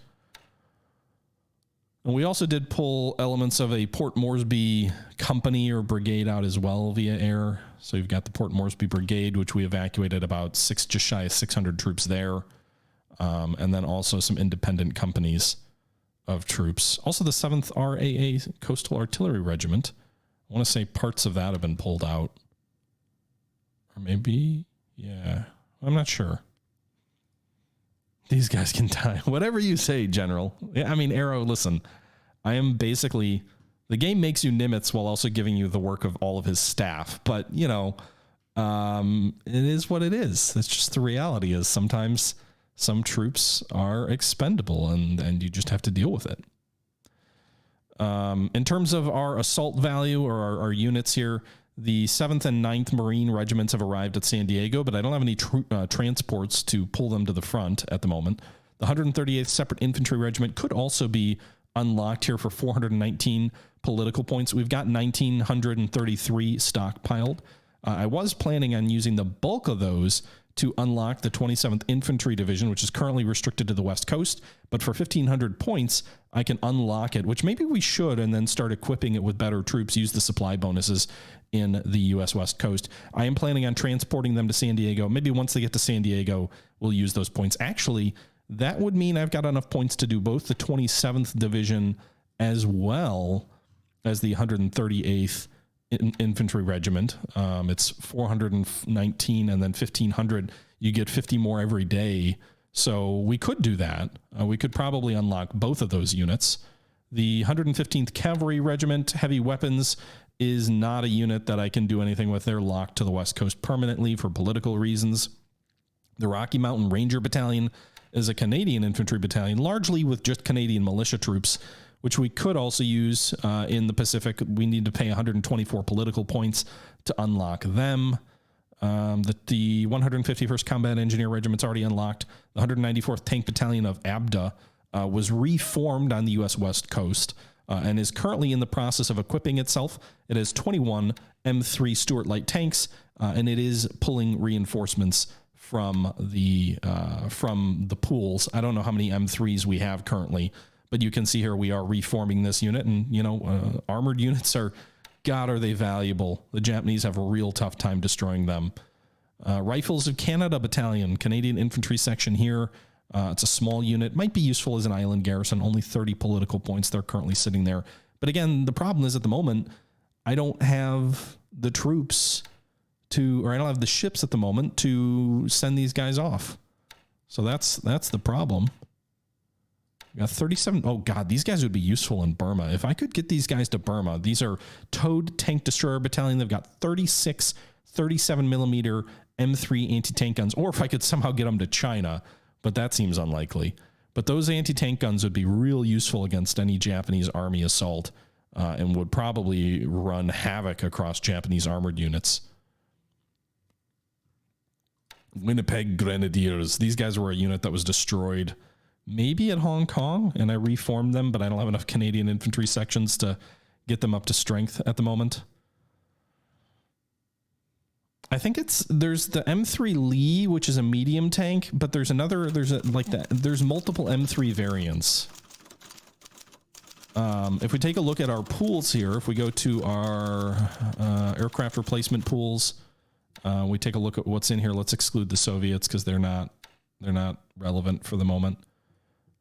S1: And we also did pull elements of a Port Moresby company or brigade out as well via air. So you've got the Port Moresby Brigade, which we evacuated about just shy of 600 troops there. And then also some independent companies of troops. Also the 7th RAA Coastal Artillery Regiment. I want to say parts of that have been pulled out. Or maybe, yeah, I'm not sure. These guys can die. Whatever you say, General. Yeah, I mean, Arrow, listen, I am basically, the game makes you Nimitz while also giving you the work of all of his staff. But, you know, it is what it is. That's just the reality is sometimes some troops are expendable and you just have to deal with it. In terms of our assault value or our units here, the 7th and 9th Marine regiments have arrived at San Diego, but I don't have any transports to pull them to the front at the moment. The 138th Separate Infantry Regiment could also be unlocked here for 419 political points. We've got 1,933 stockpiled. I was planning on using the bulk of those to unlock the 27th Infantry Division, which is currently restricted to the West Coast. But for 1,500 points, I can unlock it, which maybe we should, and then start equipping it with better troops, use the supply bonuses in the U.S. West Coast. I am planning on transporting them to San Diego. Maybe once they get to San Diego, we'll use those points. Actually, that would mean I've got enough points to do both the 27th Division as well as the 138th Infantry Regiment. It's 419 and then 1,500. You get 50 more every day. So we could do that. We could probably unlock both of those units. The 115th Cavalry Regiment, heavy weapons, is not a unit that I can do anything with. They're locked to the West Coast permanently for political reasons. The Rocky Mountain Ranger Battalion is a Canadian infantry battalion, largely with just Canadian militia troops, which we could also use in the Pacific. We need to pay 124 political points to unlock them. The 151st Combat Engineer Regiment's already unlocked. The 194th Tank Battalion of ABDA was reformed on the U.S. West Coast and is currently in the process of equipping itself. It has 21 M3 Stuart light tanks, and it is pulling reinforcements from the pools. I don't know how many M3s we have currently, but you can see here we are reforming this unit, and you know, armored units are, God, are they valuable. The Japanese have a real tough time destroying them. Rifles of Canada Battalion, Canadian Infantry Section here. It's a small unit, might be useful as an island garrison, only 30 political points. They're currently sitting there. But again, the problem is at the moment, I don't have the troops or I don't have the ships at the moment to send these guys off. So that's the problem. We got 37. Oh God, these guys would be useful in Burma. If I could get these guys to Burma, these are towed tank destroyer battalion. They've got 36 37 millimeter M3 anti-tank guns, or if I could somehow get them to China, but that seems unlikely. But those anti-tank guns would be real useful against any Japanese army assault and would probably run havoc across Japanese armored units. Winnipeg Grenadiers. These guys were a unit that was destroyed maybe at Hong Kong, and I reformed them, but I don't have enough Canadian infantry sections to get them up to strength at the moment. I think there's the M3 Lee, which is a medium tank, but there's multiple M3 variants. If we take a look at our pools here, if we go to our aircraft replacement pools, we take a look at what's in here. Let's exclude the Soviets because they're not relevant for the moment.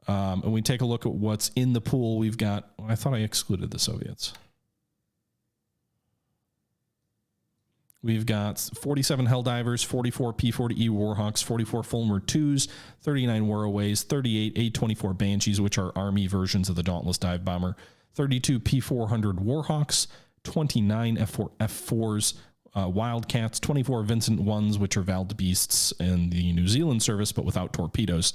S1: And we take a look at what's in the pool. We've got, I thought I excluded the Soviets. We've got 47 Helldivers, 44 P-40E Warhawks, 44 Fulmer 2s, 39 Warraways, 38 A-24 Banshees, which are Army versions of the Dauntless Dive Bomber, 32 P-400 Warhawks, 29 F-4s, Wildcats, 24 Vincent 1s, which are Valdbeasts in the New Zealand service, but without torpedoes,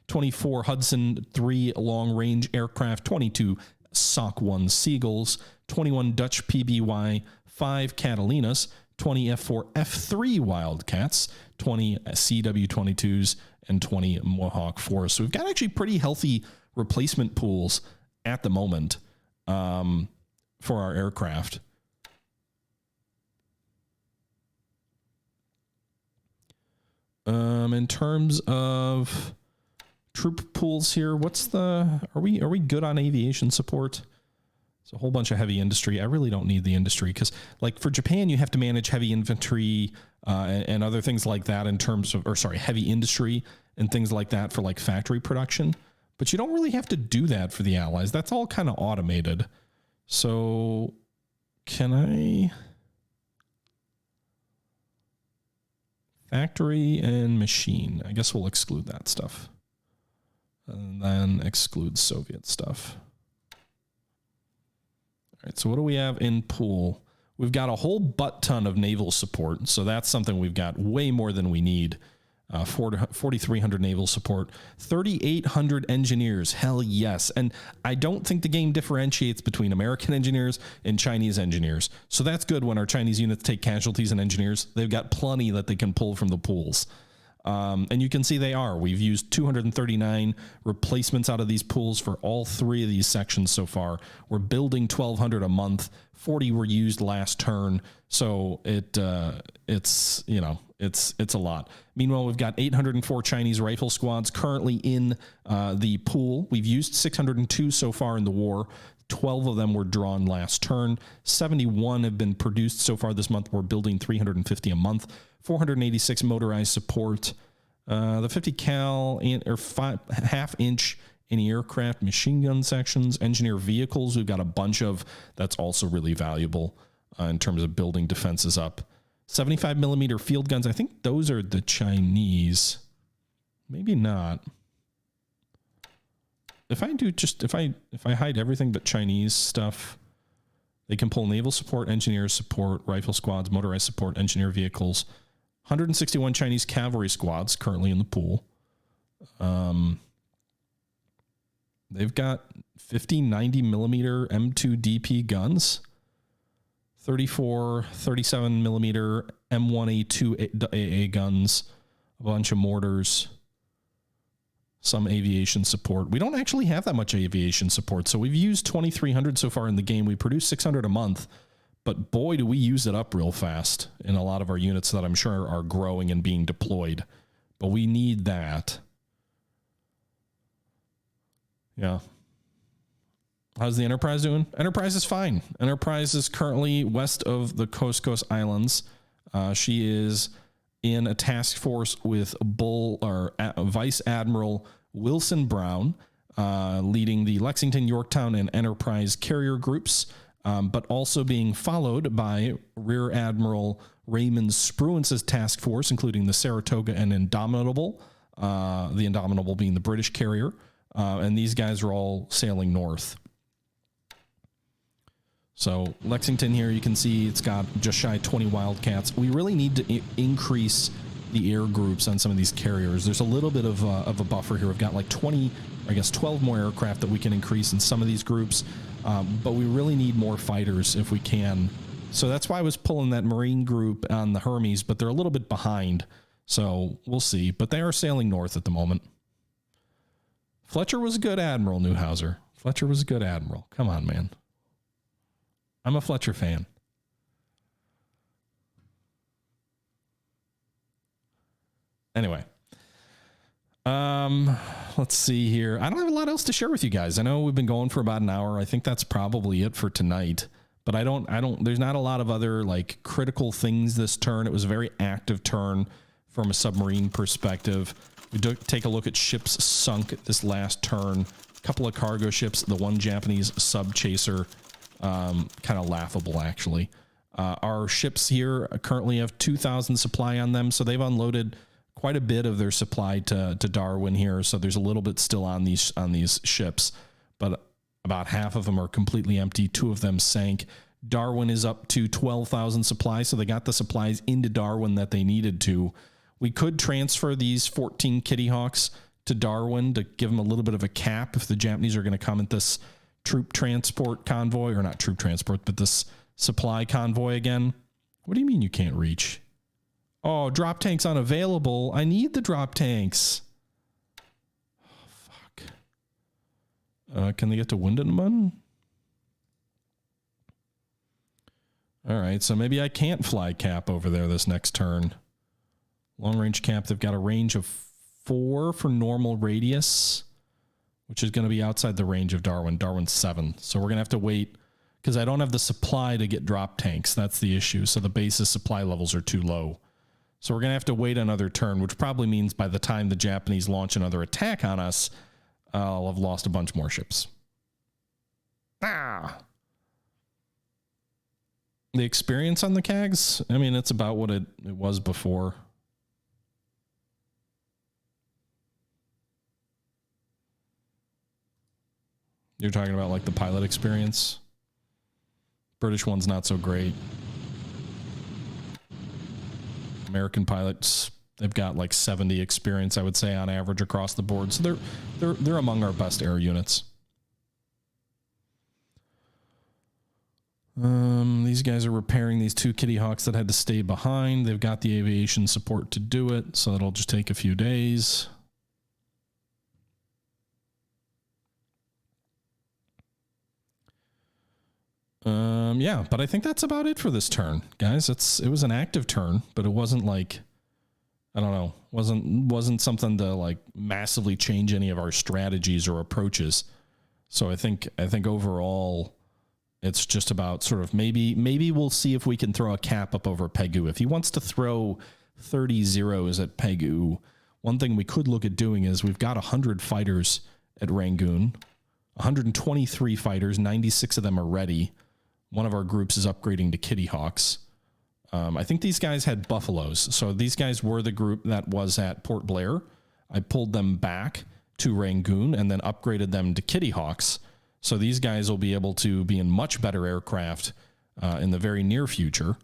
S1: 24 Hudson 3 long-range aircraft, 22 Sock 1 Seagulls, 21 Dutch PBY 5 Catalinas, 20 F4 F3 Wildcats, 20 CW-22s, and 20 Mohawk 4s. So we've got actually pretty healthy replacement pools at the moment for our aircraft. In terms of troop pools here, what's the, are we good on aviation support? It's a whole bunch of heavy industry. I really don't need the industry because, like, for Japan, you have to manage heavy infantry and other things like that in terms of, or sorry, heavy industry and things like that for like factory production. But you don't really have to do that for the Allies. That's all kind of automated. So can I? Factory and machine. I guess we'll exclude that stuff. And then exclude Soviet stuff. All right, so what do we have in pool? We've got a whole butt ton of naval support, so that's something we've got way more than we need. 4,300 naval support, 3,800 engineers. Hell yes. And I don't think the game differentiates between American engineers and Chinese engineers. So that's good when our Chinese units take casualties and engineers. They've got plenty that they can pull from the pools. And you can see they are. We've used 239 replacements out of these pools for all three of these sections so far. We're building 1,200 a month. 40 were used last turn. So it's a lot. Meanwhile, we've got 804 Chinese rifle squads currently in the pool. We've used 602 so far in the war. 12 of them were drawn last turn. 71 have been produced so far this month. We're building 350 a month. 486 motorized support. The 50 cal or 1/2 inch anti-aircraft machine gun sections. Engineer vehicles, we've got a bunch of. That's also really valuable in terms of building defenses up. 75 millimeter field guns. I think those are the Chinese. Maybe not. If I do just, if I hide everything but Chinese stuff, they can pull naval support, engineer support, rifle squads, motorized support, engineer vehicles. 161 Chinese cavalry squads currently in the pool. They've got 50 90 millimeter M2 DP guns. 34, 37 millimeter M1A2 AA guns, a bunch of mortars, some aviation support. We don't actually have that much aviation support, so we've used 2,300 so far in the game. We produce 600 a month, but boy, do we use it up real fast in a lot of our units that I'm sure are growing and being deployed. But we need that. Yeah. How's the Enterprise doing? Enterprise is fine. Enterprise is currently west of the Coast Islands. She is in a task force with Vice Admiral Wilson Brown, leading the Lexington, Yorktown, and Enterprise carrier groups, but also being followed by Rear Admiral Raymond Spruance's task force, including the Saratoga and Indomitable, the Indomitable being the British carrier, and these guys are all sailing north. So Lexington here, you can see it's got just shy of 20 Wildcats. We really need to increase the air groups on some of these carriers. There's a little bit of a buffer here. We've got like 20, I guess 12 more aircraft that we can increase in some of these groups, but we really need more fighters if we can. So that's why I was pulling that Marine group on the Hermes, but they're a little bit behind. So we'll see. But they are sailing north at the moment. Fletcher was a good admiral, Neuhauser. Fletcher was a good admiral. Come on, man. I'm a Fletcher fan. Anyway, let's see here. I don't have a lot else to share with you guys. I know we've been going for about an hour. I think that's probably it for tonight. But there's not a lot of other like critical things this turn. It was a very active turn from a submarine perspective. We take a look at ships sunk this last turn. A couple of cargo ships, the one Japanese sub chaser, kind of laughable actually. Our ships here currently have 2,000 supply on them, so they've unloaded quite a bit of their supply to Darwin here. So there's a little bit still on these ships, but about half of them are completely empty. 2 of them sank. Darwin is up to 12,000 supplies, so they got the supplies into Darwin that they needed to. We could transfer these 14 Kitty Hawks to Darwin to give them a little bit of a cap if the Japanese are going to come at this troop transport convoy, or not troop transport, but this supply convoy again. What do you mean you can't reach? Oh, drop tanks unavailable. I need the drop tanks. Oh, fuck. Can they get to Windenman? All right, so maybe I can't fly cap over there this next turn. Long range cap, they've got a range of 4 for normal radius, which is going to be outside the range of Darwin. Darwin's 7. So we're going to have to wait because I don't have the supply to get drop tanks. That's the issue. So the base's supply levels are too low. So we're going to have to wait another turn, which probably means by the time the Japanese launch another attack on us, I'll have lost a bunch more ships. Ah! The experience on the CAGs, I mean, it's about what it was before. You're talking about like the pilot experience? British one's not so great. American pilots, they've got like 70 experience, I would say, on average across the board. So they're among our best air units. These guys are repairing these 2 Kitty Hawks that had to stay behind. They've got the aviation support to do it, so it'll just take a few days. Yeah, but I think that's about it for this turn, guys. It was an active turn, but it wasn't like, I don't know, wasn't something to like massively change any of our strategies or approaches. So I think overall, it's just about sort of maybe we'll see if we can throw a cap up over Pegu. If he wants to throw 30 zeros at Pegu, one thing we could look at doing is we've got 100 fighters at Rangoon, 123 fighters, 96 of them are ready. One of our groups is upgrading to Kitty Hawks. I think these guys had Buffaloes. So these guys were the group that was at Port Blair. I pulled them back to Rangoon and then upgraded them to Kitty Hawks. So these guys will be able to be in much better aircraft in the very near future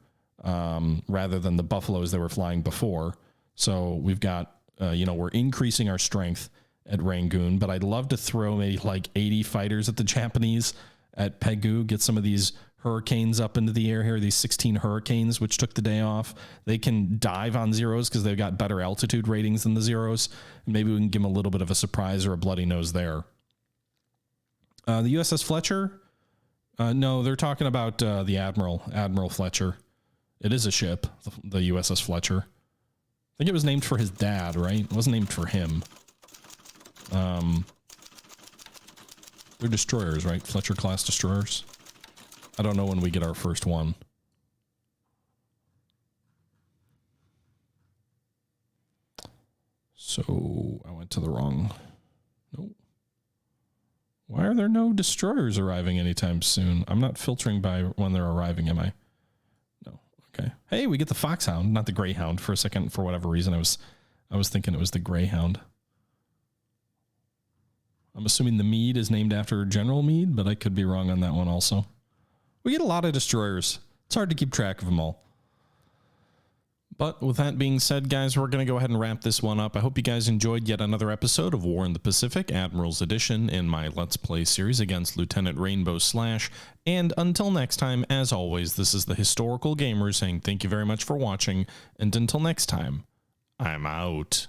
S1: rather than the Buffaloes that were flying before. So we've got, we're increasing our strength at Rangoon, but I'd love to throw maybe like 80 fighters at the Japanese at Pegu, get some of these Hurricanes up into the air here, these 16 Hurricanes, which took the day off. They can dive on zeros because they've got better altitude ratings than the zeros. Maybe we can give them a little bit of a surprise or a bloody nose there. The USS Fletcher? No, they're talking about the Admiral Fletcher. It is a ship, the USS Fletcher. I think it was named for his dad, right? It wasn't named for him. They're destroyers, right? Fletcher class destroyers. I don't know when we get our first one. So I went to the wrong. Nope. Why are there no destroyers arriving anytime soon? I'm not filtering by when they're arriving, am I? No. Okay. Hey, we get the Foxhound, not the Greyhound. For a second, for whatever reason, I was thinking it was the Greyhound. I'm assuming the Meade is named after General Meade, but I could be wrong on that one also. We get a lot of destroyers. It's hard to keep track of them all. But with that being said, guys, we're going to go ahead and wrap this one up. I hope you guys enjoyed yet another episode of War in the Pacific, Admirals Edition, in my Let's Play series against Lieutenant Rainbow Slash. And until next time, as always, this is the Historical Gamer saying thank you very much for watching. And until next time, I'm out.